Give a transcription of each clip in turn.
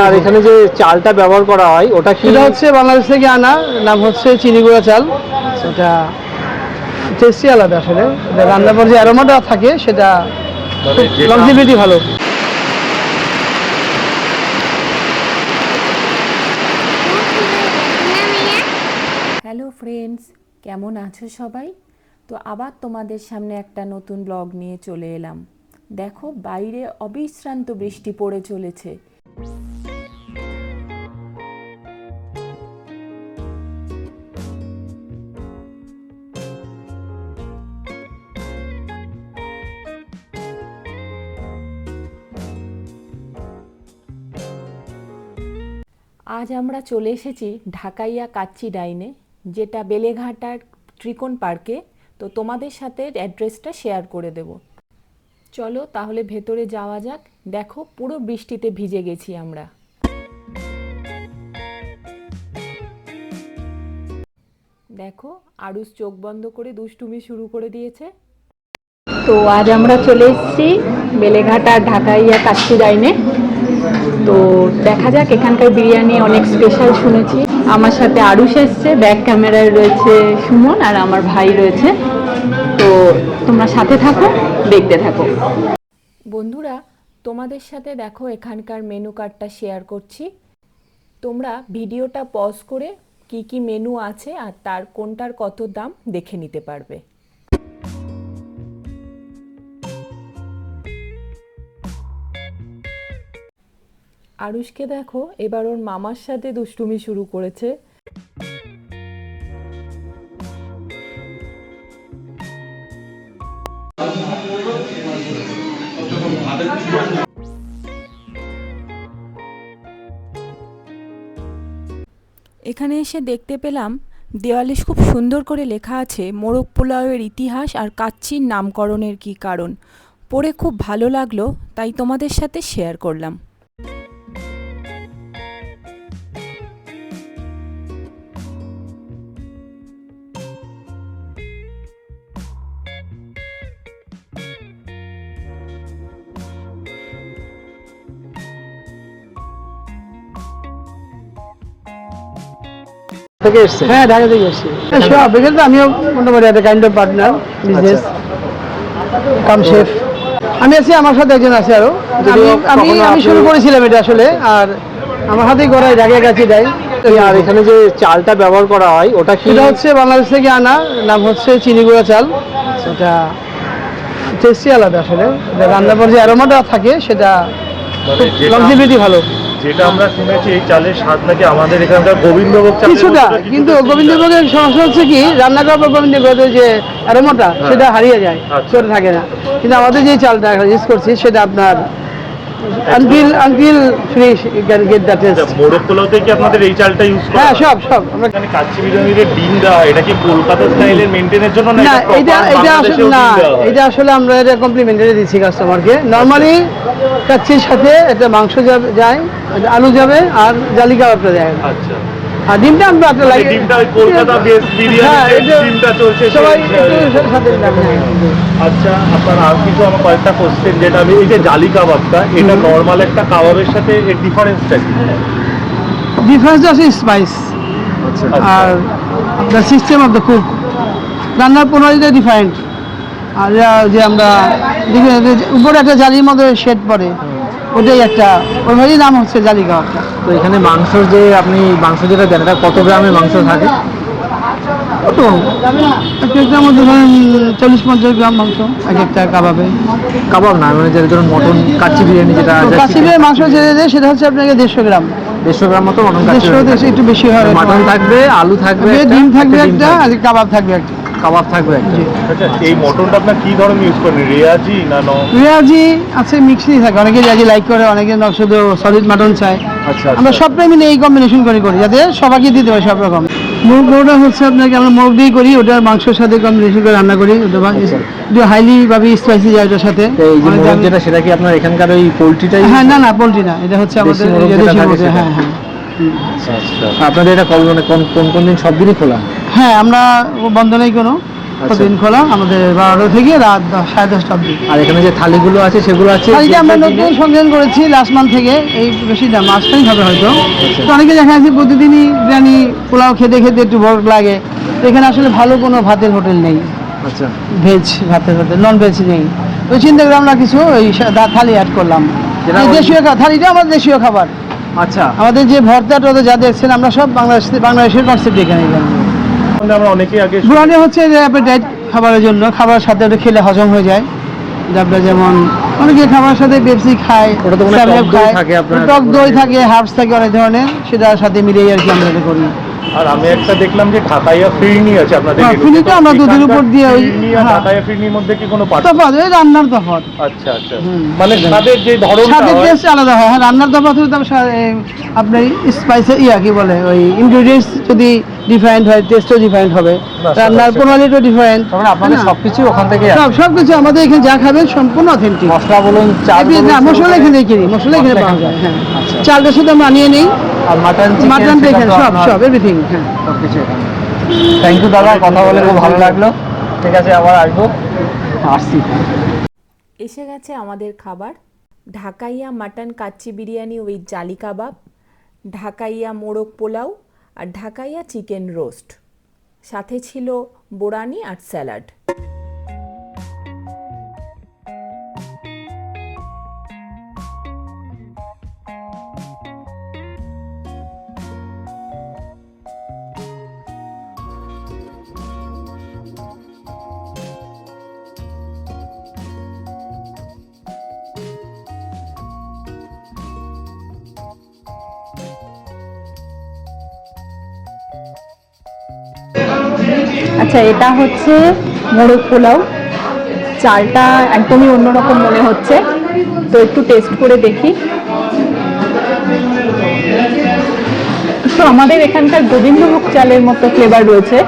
আর এখানে যে চালটা ব্যবহার করা হয় ওটা কি? এটা হচ্ছে বাংলাদেশ থেকে আনা, নাম হচ্ছে চিনি গুঁড়া চাল। সেটা টেস্টি আলাদা আসলে, রান্নার পর যে অ্যারোমাটা থাকে সেটা লংজিভিটি ভালো। হ্যালো ফ্রেন্ডস, কেমন আছো সবাই? তো আবার তোমাদের সামনে একটা নতুন ব্লগ নিয়ে চলে এলাম। দেখো বাইরে অবিশ্রান্ত বৃষ্টি পড়ে চলেছে। আজ আমরা চলে এসেছি ঢাকাইয়া কাচ্চি ডাইনে, যেটা বেলেঘাটার ত্রিকোণ পার্কে। তো তোমাদের সাথে অ্যাড্রেসটা শেয়ার করে দেব। চলো তাহলে ভেতরে যাওয়া যাক। দেখো পুরো বৃষ্টিতে ভিজে গেছি আমরা। দেখো আরুষ চোখ বন্ধ করে দুষ্টুমি শুরু করে দিয়েছে। তো আজ আমরা চলে এসেছি বেলেঘাটার ঢাকাইয়া কাচ্চি ডাইনে। তো দেখা যাক, এখানকার বিরিয়ানি অনেক স্পেশাল শুনেছি। আমার সাথে আরুষ এসছে, ব্যাক ক্যামেরায় রয়েছে সুমন, আর আমার ভাই রয়েছে। তো তোমরা সাথে থাকো, দেখতে থাকো। বন্ধুরা, তোমাদের সাথে দেখো এখানকার মেনু কার্ডটা শেয়ার করছি। তোমরা ভিডিওটা পজ করে কি কি মেনু আছে আর তার কোনটার কত দাম দেখে নিতে পারবে। আরুষকে দেখো এবার ওর মামার সাথে দুষ্টুমি শুরু করেছে। এখানে এসে দেখতে পেলাম দেওয়ালে খুব সুন্দর করে লেখা আছে মোরগ পোলাওয়ের ইতিহাস আর কাচ্চির নামকরণের কী কারণ। পড়ে খুব ভালো লাগলো, তাই তোমাদের সাথে শেয়ার করলাম। থেকে এসেছে? হ্যাঁ, ঢাকা থেকে এসেছি। সব এখানে তো আমিও মোটামুটি একটা kind of partner, business cum chef. আমি আছি, আমার সাথে একজন আছে আরো। আমি শুরু করেছিলাম এটা আসলে, আর আমার হাতেই করাই ঢাকা কাচ্চি ডাই। আর এখানে যে চালটা ব্যবহার করা হয় ওটা কি? এটা হচ্ছে বাংলাদেশ থেকে আনা, নাম হচ্ছে চিনি গুঁড়া চাল। সেটা টেস্টি আলাদা আসলে, রান্নার পর যে অ্যারোমাটা থাকে সেটা লংজিভিটি ভালো। যেটা আমরা শুনেছি এই চালের স্বাদ নাকি আমাদের এখানকার গোবিন্দভোগ চালের কিছুটা, কিন্তু গোবিন্দভোগের সমস্যা হচ্ছে কি, রান্না করার পর গোবিন্দভোগের যে অ্যারোমাটা সেটা হারিয়ে যায়, চলে থাকে না। কিন্তু আমাদের যে চালটা ইউজ করছি সেটা আপনার until finish you can get the taste. মোরগ পোলাওতে কি আপনাদের এই চালটা ইউজ করা? হ্যাঁ, সব আমরা মানে কাচ্চি বিরিয়ানিতে ডিম দেওয়া, এটা কি কলকাতা স্টাইলের মেইনটেইনের জন্য না? না, এটা আসলে আমরা এটা কমপ্লিমেন্টারি দিচ্ছি কাস্টমারকে। নরমালি কাচ্চির সাথে একটা মাংস যায়, আলু যাবে, আর জালি কাবাবটা যায়। আচ্ছা, আর ডিমটা আমরা একটা লাগে, ডিমটা কলকাতা বেস বিরিয়ানিতে ডিমটা চলছে সবাই সেই সাথে লাগে। আচ্ছা, আপনার আর কিছু আমার কয়েকটা কোশ্চেন, যেটা আমি এই যে জালি কাবাবটা, এটা নরমাল একটা কাবাবের সাথে এর ডিফারেন্সটা কি? ডিফারেন্স আছে স্পাইস আর আপনার সিস্টেম অফ দ্য কুক, রান্নার প্রণালীটা ডিফারেন্ট। আর যে আমরা উপরে একটা জালির মধ্যে শেড পড়ে, ওটাই একটা, ওইভাবেই নাম হচ্ছে জালি কাবাবটা। তো এখানে মাংস যে আপনি মাংস যেটা দেন এটা কত গ্রামের মাংস থাকে? একটার মধ্যে ধরেন 40-50 গ্রাম মাংস এক একটা কাবাবে। কাবাব না, মানে যেটা ধরুন মটন কাচ্চি বিরিয়ানি, যেটা কাচ্চি বিরিয়ানির মাংস যেটা দেয় সেটা হচ্ছে আপনাকে 150 গ্রাম। 150 গ্রাম মতো মটন কাচ্চি। 150 একটু বেশি হয়। মাটন থাকবে, আলু থাকবে, ডিম থাকবে একটা, আর কাবাব থাকবে একটা। কাবাব থাকবে একটা। আচ্ছা, এই মটনটা আপনার কি ধরনের ইউজ করেন? রেয়াজি না রেয়াজি আছে, মিক্সই থাকে। অনেকে রেয়াজি লাইক করে, অনেকে শুধু সলিড মাটন চায়। আচ্ছা, আমরা সবটাই মিলে এই কম্বিনেশন করি যাতে সবাইকে দিতে পারি সব রকম। মোরগটা হচ্ছে আপনাকে আমরা মোরগ দিয়ে করি, ওটার মাংসের সাথে কম্বিনেশন করে রান্না করি। ওটা হাইলি ভাবে স্পাইসি যায় ওটার সাথে। এই যে মোরগ যেটা, সেটা কি আপনার এখানকার ওই পোলট্রিটাই? হ্যাঁ, না পোলট্রি না, এটা হচ্ছে আমাদের দেশি। হ্যাঁ। আপনাদের এটা কোন দিন? সব দিনই খোলা? হ্যাঁ, আমরা বন্ধ নেই কোনো। প্রতিদিন খোলা আমাদের 12টা থেকে রাত 10:30টা অবধি। আর এখানে যে থালিগুলো আছে সেগুলো আছে থালিটা আমরা নতুন সংযোজন করেছি লাস্ট মান্থ থেকে, এই বেশি না মাসটাই হবে হয়তো। তো অনেকে দেখা যাচ্ছে প্রতিদিনই বিরিয়ানি পোলাও খেতে খেতে একটু বড় লাগে, তো এখানে আসলে ভালো কোনো ভাতের হোটেল নেই, আচ্ছা ভেজ ভাতের হোটেল, নন ভেজ নেই। তো চিন্তা করে আমরা কিছু ওই থালি অ্যাড করলাম। যেটা এই দেশীয় থালিটা আমাদের দেশীয় খাবার, আচ্ছা আমাদের যে ভর্তা টর্তা যা দেখছেন আমরা সব বাংলাদেশের কনসেপ্ট এখানে। আমরা অনেকেই আগে বুরানি হচ্ছে যে অ্যাপেটাইট খাবারের জন্য, খাবারের সাথে ওটা খেলে হজম হয়ে যায়। আপনার যেমন অনেকে খাবারের সাথে পেপসি খায়, ওটা তো মনে হয় সেভেন আপ টক দই খায়, থাকে আপনার। টক দই থাকে, হার্বস থাকে অনেক ধরনের, সেটার সাথে মিলিয়ে আর কি আমরা এটা করি। আর আমি একটা দেখলাম যে ঢাকাইয়া ফিরনি আছে আপনাদের হ্যাঁ, এদিকে। ফিরনিটা আমরা দুধের উপর দিয়ে ওই ফিরনি আর হ্যাঁ। ঢাকাইয়া ফিরনির মধ্যে কি কোনো পার্থক্য? তফাৎ ওই রান্নার তফাৎ, আচ্ছা আচ্ছা, হুম। মানে স্বাদের যে ধরনটা স্বাদের হয় টেস্ট আলাদা হয়। হ্যাঁ, রান্নার তফাৎ হলে তবে আপনার স্পাইসে কি বলে ওই ইনগ্রেডিয়েন্টস যদি ডিফারেন্ট হয়, টেস্টও ডিফারেন্ট হবে, রান্নার প্রণালীটাও ডিফারেন্ট। তখন আপনাদের সবকিছু ওখান থেকে সবকিছু আমাদের এখানে যা খাবেন সম্পূর্ণ অথেন্টিক। মশলা বলুন চাল বলুন, না, মশলা এখানে কিনি, মশলা এখানে পাওয়া যায়। হ্যাঁ, আচ্ছা। চালটা শুধু আমরা আনিয়ে নেই, আর মাটন মাটন এখানে সব এভরিথিং। হ্যাঁ, সবকিছু এখানে। থ্যাংক ইউ দাদা, কথা বলে খুব ভালো লাগলো। ঠিক আছে, আবার আসবো, আসছি। এসে গেছে আমাদের খাবার, ঢাকাইয়া মাটন কাচ্চি বিরিয়ানি উইথ জালি কাবাব, ঢাকাইয়া মোরগ পোলাও আর ঢাকাইয়া চিকেন রোস্ট, সাথে ছিল বোরানি আর স্যালাড। আচ্ছা, এটা হচ্ছে মোরগ পোলাও, চালটা একদমই অন্যরকম মনে হচ্ছে, তো একটু টেস্ট করে দেখি। তো আমাদের এখানকার গোবিন্দভোগ চালের মতো ফ্লেভার রয়েছে,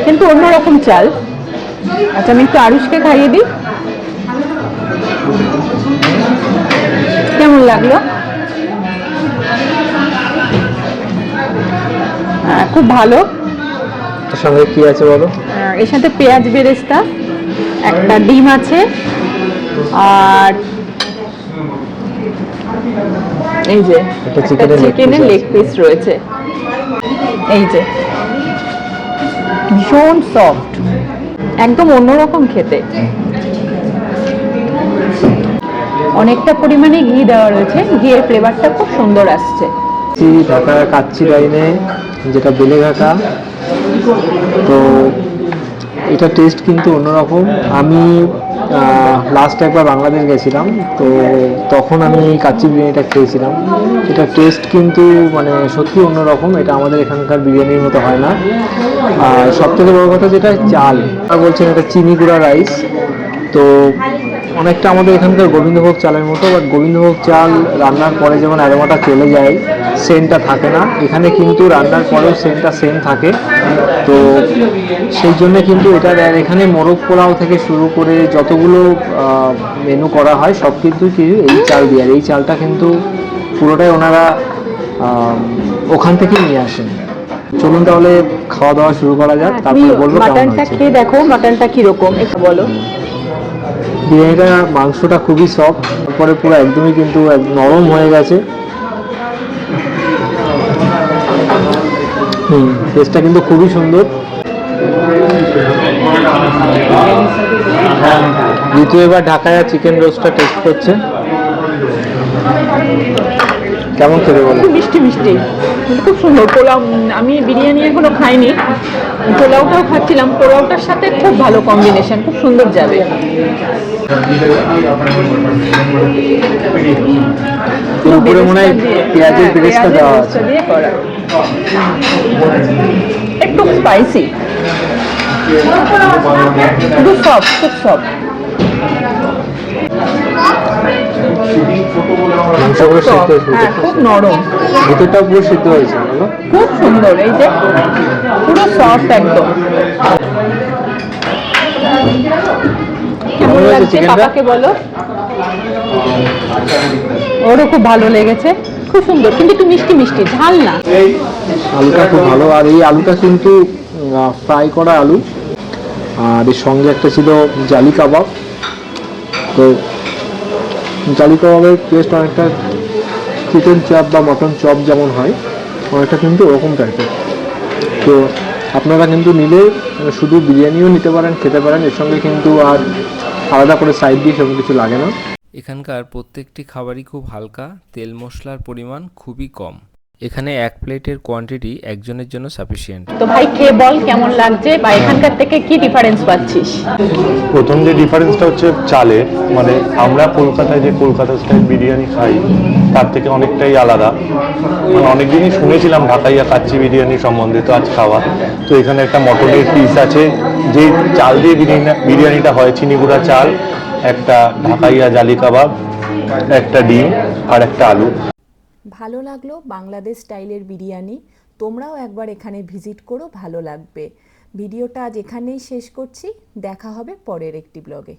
কিন্তু অন্যরকম চাল। আচ্ছা, আমি একটু আরুষকে খাইয়ে দিই, কেমন লাগলো? খুব ভালো। এর সঙ্গে কি আছে বলো? এর সাথে পেঁয়াজ বেরেস্তা, একটা ডিম আছে, আর এই যে একটা একটা চিকেনের লেগ পিস রয়েছে। এই যে ভীষণ সফট, একদম অন্যরকম খেতে। অনেকটা পরিমাণে ঘি দেওয়া রয়েছে, ঘিয়ের ফ্লেভারটা খুব সুন্দর আসছে। ঢাকা কাচ্চি ডাইনে, যেটা বেলেঘাটা, তো এটা টেস্ট কিন্তু অন্যরকম। আমি লাস্ট একবার বাংলাদেশ গেছিলাম, তো তখন আমি কাচ্চি বিরিয়ানিটা খেয়েছিলাম। এটা টেস্ট কিন্তু মানে সত্যি অন্যরকম, এটা আমাদের এখানকার বিরিয়ানির মতো হয় না। আর সবথেকে বড় কথা যেটা চাল, আর বলছেন এটা চিনি গুঁড়া রাইস, তো অনেকটা আমাদের এখানকার গোবিন্দভোগ চালের মতো, বাট গোবিন্দভোগ চাল রান্নার পরে যেমন অ্যারোমাটা চলে যায়, সেন্টটা থাকে না। এখানে কিন্তু রান্নার পরেও সেন্টটা সেম থাকে, তো সেই জন্য কিন্তু এটা এখানে মোরগ পোলাও থেকে শুরু করে যতগুলো মেনু করা হয় সব কিন্তু এই চাল দিয়ে। আর এই চালটা কিন্তু পুরোটাই ওনারা ওখান থেকেই নিয়ে আসেন। চলুন তাহলে খাওয়া দাওয়া শুরু করা যাক, তারপরে বলবো কেমন মাটনটা হয়েছে। খেয়ে দেখো, মাটনটা কিরকম একটু বলো। বিরিয়ানিটা মাংসটা খুবই সফট, তারপরে পুরো একদমই কিন্তু নরম হয়ে গেছে। টেস্টটা কিন্তু খুবই সুন্দর। দ্বিতীয় এবার ঢাকায় চিকেন রোস্টটা টেস্ট করছে, কেমন খেতে বলো? খুব মিষ্টি মিষ্টি, খুব সুন্দর পোলাও। আমি বিরিয়ানি এখনো খাইনি, পোলাওটাও খাচ্ছিলাম, পোলাওটার সাথে খুব ভালো কম্বিনেশন, খুব সুন্দর যাবে। উপরে মনে হয় পেঁয়াজের বেরেস্তা দেওয়া আছে, দিয়ে করা, একটু স্পাইসি, খুব সফট, খুব সফট। মাংসগুলো সিদ্ধ হয়েছে, হ্যাঁ, খুব নরম, ভিতরটাও পুরো সিদ্ধ হয়েছে, বলো? খুব সুন্দর। এই যে পুরো সফট একদম। কেমন লাগছে চিকেনটা? পাপাকে বলো। ওরও খুব ভালো লেগেছে, খুব সুন্দর, কিন্তু একটু মিষ্টি মিষ্টি, ঝাল না। আলুটা খুব ভালো, আর এই আলুটা কিন্তু ফ্রাই করা আলু, আর এর সঙ্গে একটা ছিল জালি কাবাব। তো জালি কাবাবের টেস্ট অনেকটা চিকেন চাপ বা মটন চপ যেমন হয়, অনেকটা কিন্তু ওরকম টাইপের। তো আপনারা কিন্তু নিলে শুধু বিরিয়ানিও নিতে পারেন, খেতে পারেন, এর সঙ্গে কিন্তু আর আলাদা করে সাইড ডিশ এমন কিছু লাগে না। এখানকার প্রত্যেকটি খাবারই খুব হালকা, তেল মশলার পরিমাণ খুবই কম। এখানে এক প্লেটের কোয়ান্টিটি একজনের জন্য সাফিসিয়েন্ট। তো ভাই খেয়ে বল কেমন লাগছে বা এখানকার থেকে কি ডিফারেন্স পাচ্ছিস? প্রথম যে ডিফারেন্সটা হচ্ছে চালের, মানে আমরা কলকাতায় যে কলকাতা স্টাইল বিরিয়ানি খাই তার থেকে অনেকটাই আলাদা। মানে অনেকদিনই শুনেছিলাম ঢাকাইয়া কাচ্চি বিরিয়ানি সম্বন্ধে, তো আজ খাওয়া। তো এখানে একটা মটনের পিস আছে, যে চাল দিয়ে বিরিয়ানিটা হয়, চিনিগুড়া চাল, একটা ঢাকাইয়া জালি কাবাব, একটা ডিম আর একটা আলু। ভালো লাগলো বাংলাদেশ স্টাইলের বিরিয়ানি। তোমরাও একবার এখানে ভিজিট করো, ভালো লাগবে। ভিডিওটা আজ এখানেই শেষ করছি, দেখা হবে পরের একটি ব্লগে।